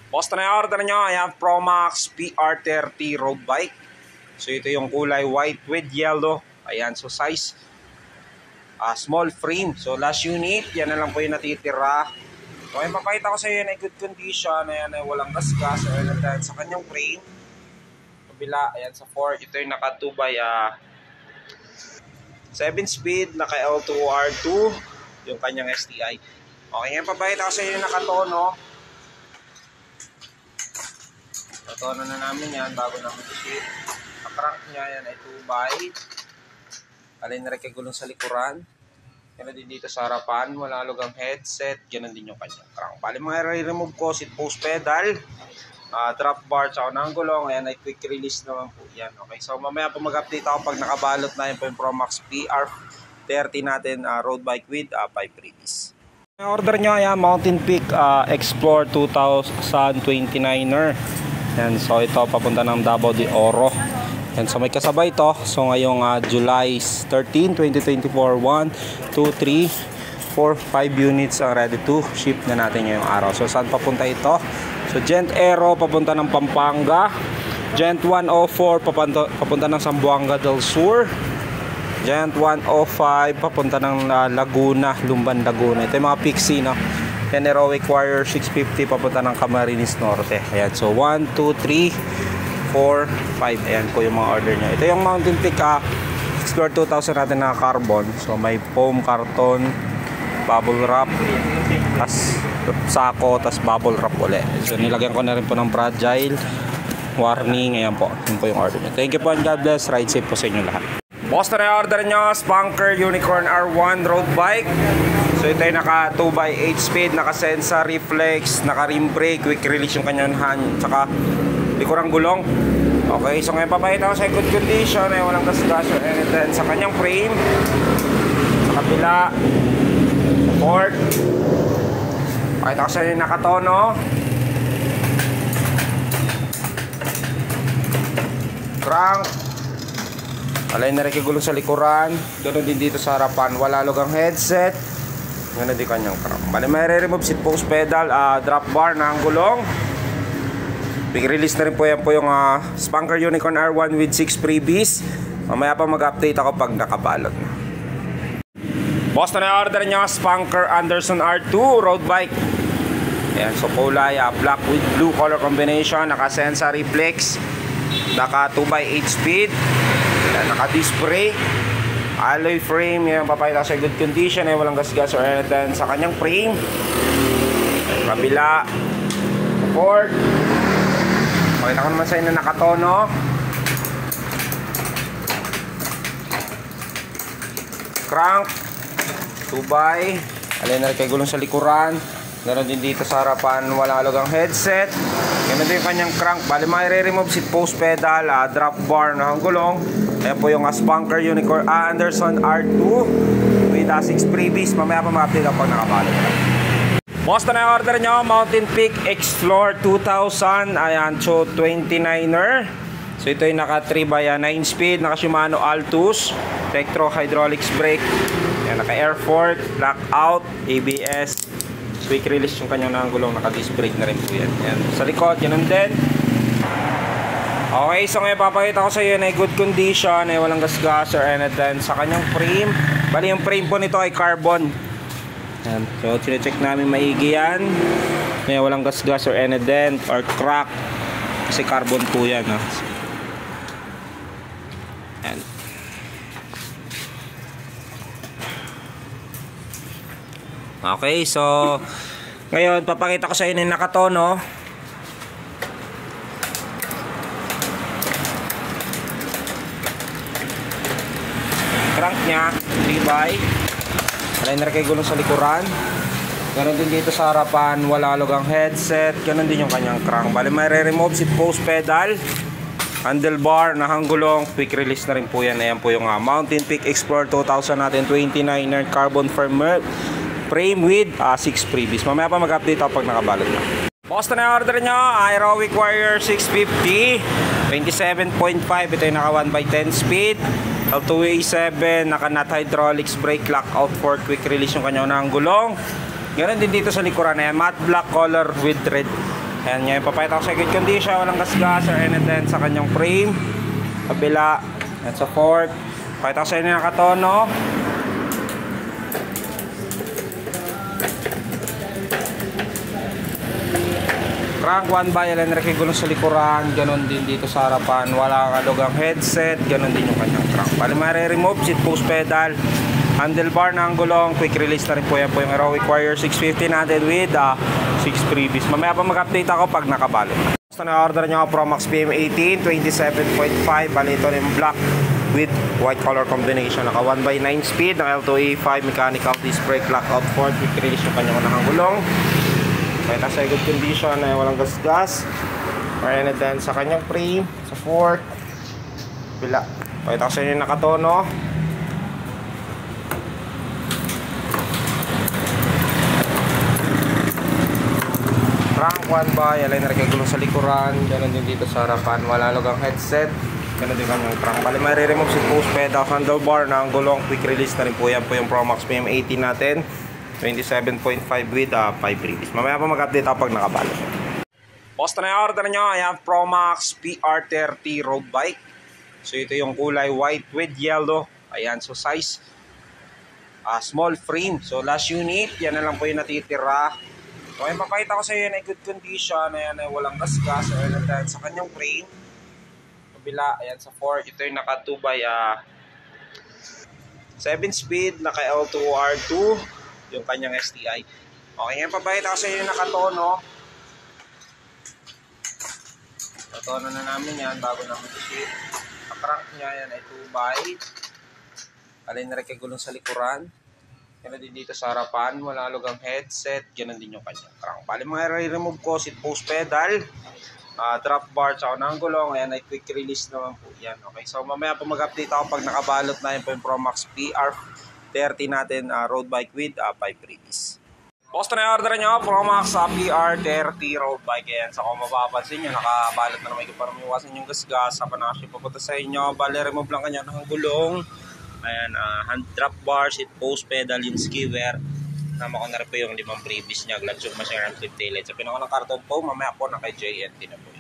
Basta na yung order nyo, ayan, Promax PR30 road bike. So ito yung kulay white with yellow. Ayan, so size small frame. So last unit, yan na lang po yung natitira. So yung papakita ko sa iyo na good condition. Ayan, ay walang gasgas. So ayan, sa kanyang frame kabila, ayan sa 4. Ito yung naka 2 by 7 speed, naka L2R2 yung kanyang STI. Okay, ngayon papakita ko sa iyo yung nakatono. Tono na namin yan bago namin i-ship. Ang crank niya yan ay 2 by. Alin na rin kay gulong sa likuran. Ganoon din dito sa harapan. Wala lugang headset. Ganoon din yung kanyang crank. Bali mga i-remove ko, seat post pedal, drop bar, tsaka ng gulong. Ayan ay quick release naman po yan. Okay, so mamaya po mag-update ako pag nakabalot na yun po yung Promax PR30 natin road bike with 5 release. Order nyo, ayan, Mountain Peak Explore 2029er. Yan, so ito papunta ng Davao de Oro. Yan, so may kasabay ito. So ngayong July 13, 2024, 1, 2, 3, 4, 5 units ang ready to ship na natin ngayong araw. So saan papunta ito? So Gent Aero papunta ng Pampanga, Gent 104 papunta ng Zamboanga del Sur, Gent 105 papunta ng Laguna, Lumban, Laguna. Ito yung mga Pixie, no? Yan, Heroic Warrior 650 papunta ng Camarines Norte. Ayan, so 1, 2, 3, 4, 5. Ayan po yung mga order nyo. Ito yung Mountain Peak Explore 2000 natin na carbon. So may foam, karton, bubble wrap, tas sako, tas bubble wrap ulit. So nilagyan ko na rin po ng fragile warning. Ayan po, yun po yung order nyo. Thank you po and God bless. Ride safe po sa inyo lahat. Boss na order nyo, Spunker Unicorn R1 road bike. So ito ay naka 2x8 speed, naka sensor, reflex, naka rim brake, quick release yung kanyang hand, saka likurang gulong. Okay, so ngayon papakita ko sa good condition, ay walang gasgas or anything sa kanyang frame, sa kabila, support. Pakita ko sa inyo nakatono. Crank. Alay na rin gulong sa likuran. Doon din dito sa harapan, wala lugang headset. Ngayon din kanyang crank. Bali may re-remove seat post pedal, drop bar na ang gulong. Big release na rin po yan po yung Spunker Unicorn R1 with 6 freebies. Mamaya pa mag-update ako pag nakabalot na. Boss na order nyo, Spunker Anderson R2 road bike. Ayan, so kulay black with blue color combination, naka sensor, reflex, naka 2x8 speed. Ayan, naka disc brake, alloy frame. Yan, papakita sa good condition, ay walang gasgas or anything sa kanyang frame. Kabila, support. Pakita ko naman sa inyo nakatono. Crank 2x. Alin na rin kay gulong sa likuran. Meron din dito sa harapan, wala lugang headset. Ganun din yung kanyang crank. Bali mai-remove seat post pedal, drop bar na ang gulong. Ayan po yung Spunker Unicorn Anderson R2 with 6 freebies. Mamaya pa ma-update ako pag nakabalo. Boss na order nyo, Mountain Peak Explore 2000. Ayan, so 29er. So ito yung naka 3x9 speed, naka Shimano Altus, Tektro hydraulics brake. Ayan, naka Airfort, blackout, ABS, quick release yung kanyang nangulong, naka disc brake na rin po yan. Ayan, sa likod, ganun din. Okay, so ngayon papakita ko sa iyo na good condition, ay walang gasgas or anything sa kanyang frame. Bali yung frame po nito ay carbon. Ayan, so chinecheck namin maigi yan. Ngayon walang gasgas or any dent or crack, kasi carbon po yan. Ayan. Okay, so ngayon papakita ko sa inyo yung nakatono. Crank niya 3x. Liner kay gulong sa likuran. Ganon din dito sa harapan, wala lugang headset. Ganon din yung kanyang crank. Bali may re-remove seat post pedal, handlebar na hanggulong, quick release na rin po yan. Ayan po yung Mountain Peak Explorer 2000 natin, 29er carbon frame with 6 freebies. Mamaya pa mag-update ako pag nakabalot na. Boss na order nyo, Heroic Warrior 650 27.5. Ito yung naka 1x10 speed, L2A7, naka nut hydraulics brake, lockout for quick release yung kanyang nang gulong. Ganon din dito sa likuran. Ayan, matte black color with red. Ayan, ngayon papayta ko sa good condition, walang gasgas or anything sa kanyang frame. Kabila, at sa fork. Pakita ko sa inyo nakatono. Crank 1 by electric gulong sa likuran, ganon din dito sa harapan. Wala kalugang headset, ganon din yung kanyang crank. Bali remove seat post pedal, handlebar na ang gulong, quick release na rin po yan po yung Heroic Warrior 650 natin with 6 freebies. Mamaya pa mag-update ako pag nakabalo. Basta na-order nyo ako Pro Max PM18 27.5. Bali ito yung black with white color combination. Naka 1 by 9 speed, naka L2A5 mechanical disc brake, lockout fork, quick release yung kanyang unang gulong. Kaya nasa good condition na walang gas-gas. Kaya na sa kanyang frame, sa fork. Bila. Kaya sa inyo nakatono. Crank 1 by, alay na rin kayo gulong sa likuran. Ganon din dito sa harapan. Wala lugang headset. Ganon din kanyang crank. Bali may re-remove si post pedal, handlebar na ang gulong. Quick release na rin po yan po yung Pro Max PM18 natin. 27.5 with 5 freebies. Mamaya pa mag-update ako pag nakabalo. Basta na order nyo, ayan, Pro Max PR30 road bike. So ito yung kulay white with yellow. Ayan, so size small frame. So last unit, yan na lang po yung natitira. So ayan, papakita ko sa iyo na good condition. Ayan, ay walang gasgas. Ayan, sa kanyang frame. Kabila, ayan sa fork. Ito yung naka 2 by 7 speed, naka L2R2 yung kanyang STI. Okay, ngayon papakita ko sa inyo nakatono. Natono na namin yan bago namin i-ship. Ang crank niya yan ay 2 by. Alay na rin kay gulong sa likuran. Ganoon din dito sa harapan. Wala lugang headset. Ganoon din yung kanyang crank. Bali mga re-remove ko, seat post pedal, drop bar, tsaka ng gulong. Ayan ay quick release naman po yan. Okay, so mamaya po mag-update ako pag nakabalot na yun po yung Pro Max PR30 natin road bike with 5 freebies. Basta na order nyo, Pro Max PR30 road bike. Ayan, so kung mapapansin nyo, nakabalot na naman ko para maiwasan yung gasgas. Sa panakasya papunta sa inyo, bali remove lang kanya ng gulong. Ayan, hand drop bar, seat post pedal, yung skiver. Nama ko na rin po yung 5 freebies niya, glad yung masyarang flip taillight. Sa pinako ng karton po, mamaya po na kay JNT na po.